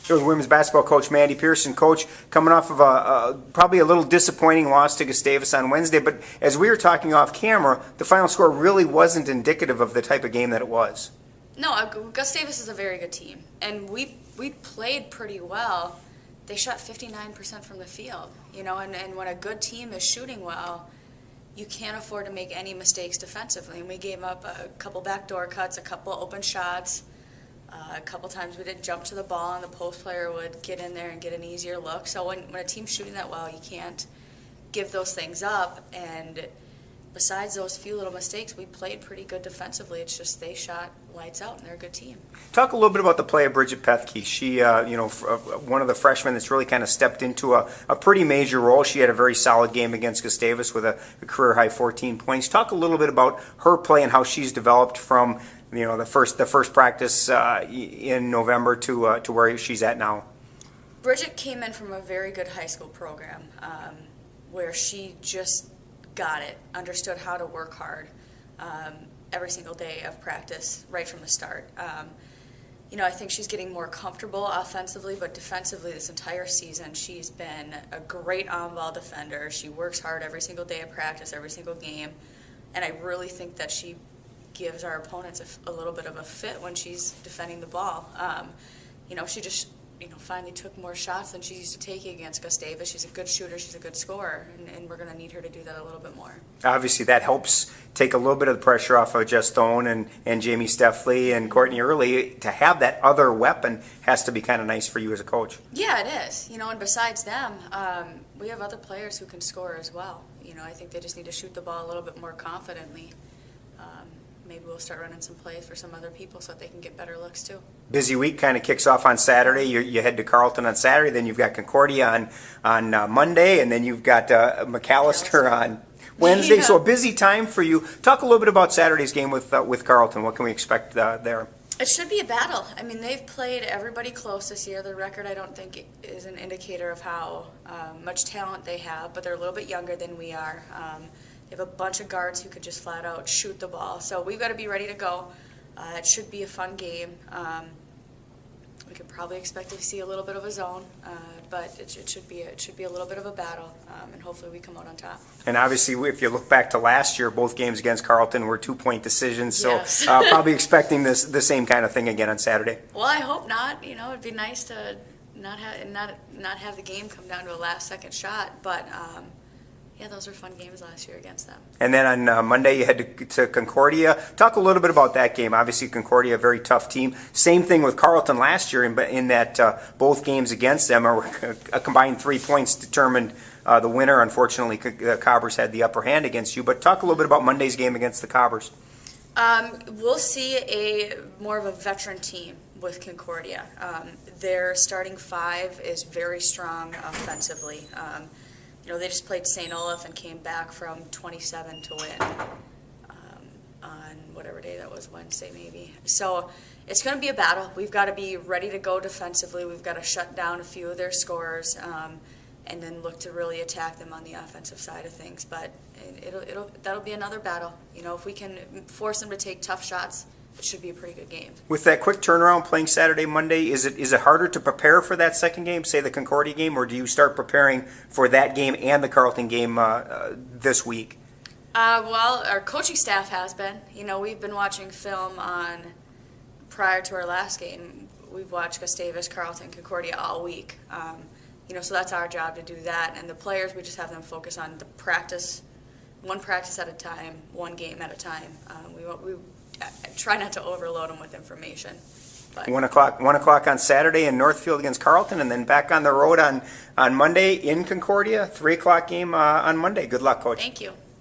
It was women's basketball coach Mandy Pearson. Coach, coming off of probably a little disappointing loss to Gustavus on Wednesday, but as we were talking off camera, the final score really wasn't indicative of the type of game that it was. No, Gustavus is a very good team, and we played pretty well. They shot 59% from the field, and when a good team is shooting well, you can't afford to make any mistakes defensively. And we gave up a couple backdoor cuts, a couple open shots. A couple times we didn't jump to the ball, and the post player would get in there and get an easier look. So when a team's shooting that well, you can't give those things up. And besides those few little mistakes, we played pretty good defensively. It's just they shot lights out, and they're a good team. Talk a little bit about the play of Bridget Pathki. She, one of the freshmen that's really kind of stepped into a pretty major role. She had a very solid game against Gustavus with a career-high 14 points. Talk a little bit about her play and how she's developed from the first practice in November to where she's at now. Bridget came in from a very good high school program where she just got it, understood how to work hard every single day of practice right from the start. I think she's getting more comfortable offensively, but defensively this entire season she's been a great on-ball defender. She works hard every single day of practice, every single game, and I really think that she gives our opponents a little bit of a fit when she's defending the ball. She just finally took more shots than she used to take against Gustavus. She's a good shooter, she's a good scorer, and we're going to need her to do that a little bit more. Obviously that helps take a little bit of the pressure off of Jess Stone and Jamie Steffley and Courtney Early. To have that other weapon has to be kind of nice for you as a coach. Yeah, it is. And besides them, we have other players who can score as well. I think they just need to shoot the ball a little bit more confidently. Maybe we'll start running some plays for some other people so that they can get better looks too. Busy week kind of kicks off on Saturday. You head to Carleton on Saturday, then you've got Concordia on Monday, and then you've got McAllister on Wednesday. Yeah. So a busy time for you. Talk a little bit about Saturday's game with Carleton. What can we expect there? It should be a battle. I mean, they've played everybody close this year. The record, I don't think, is an indicator of how much talent they have, but they're a little bit younger than we are. They have a bunch of guards who could just flat out shoot the ball. So we've got to be ready to go. It should be a fun game. We could probably expect to see a little bit of a zone, but it should be a little bit of a battle, and hopefully we come out on top. And obviously, if you look back to last year, both games against Carleton were 2-point decisions. So yes. Probably expecting the same kind of thing again on Saturday. Well, I hope not. It'd be nice to not have the game come down to a last-second shot, but. Yeah, those were fun games last year against them. And then on Monday you head to Concordia. Talk a little bit about that game. Obviously Concordia, a very tough team. Same thing with Carleton last year in that both games against them are a combined 3 points determined the winner. Unfortunately, the Cobbers had the upper hand against you. But talk a little bit about Monday's game against the Cobbers. We'll see more of a veteran team with Concordia. Their starting five is very strong offensively. They just played St. Olaf and came back from 27 to win on whatever day that was, Wednesday maybe. So it's going to be a battle. We've got to be ready to go defensively. We've got to shut down a few of their scorers and then look to really attack them on the offensive side of things. But that'll be another battle. If we can force them to take tough shots, it should be a pretty good game. With that quick turnaround playing Saturday, Monday, is it harder to prepare for that second game, say the Concordia game, or do you start preparing for that game and the Carleton game this week? Well, our coaching staff has been. We've been watching film prior to our last game. We've watched Gustavus, Carleton, Concordia all week. So that's our job to do that. And the players, we just have them focus on the practice, one practice at a time, one game at a time. We try not to overload them with information. But 1 o'clock on Saturday in Northfield against Carleton, and then back on the road on Monday in Concordia. 3 o'clock game on Monday. Good luck, Coach. Thank you.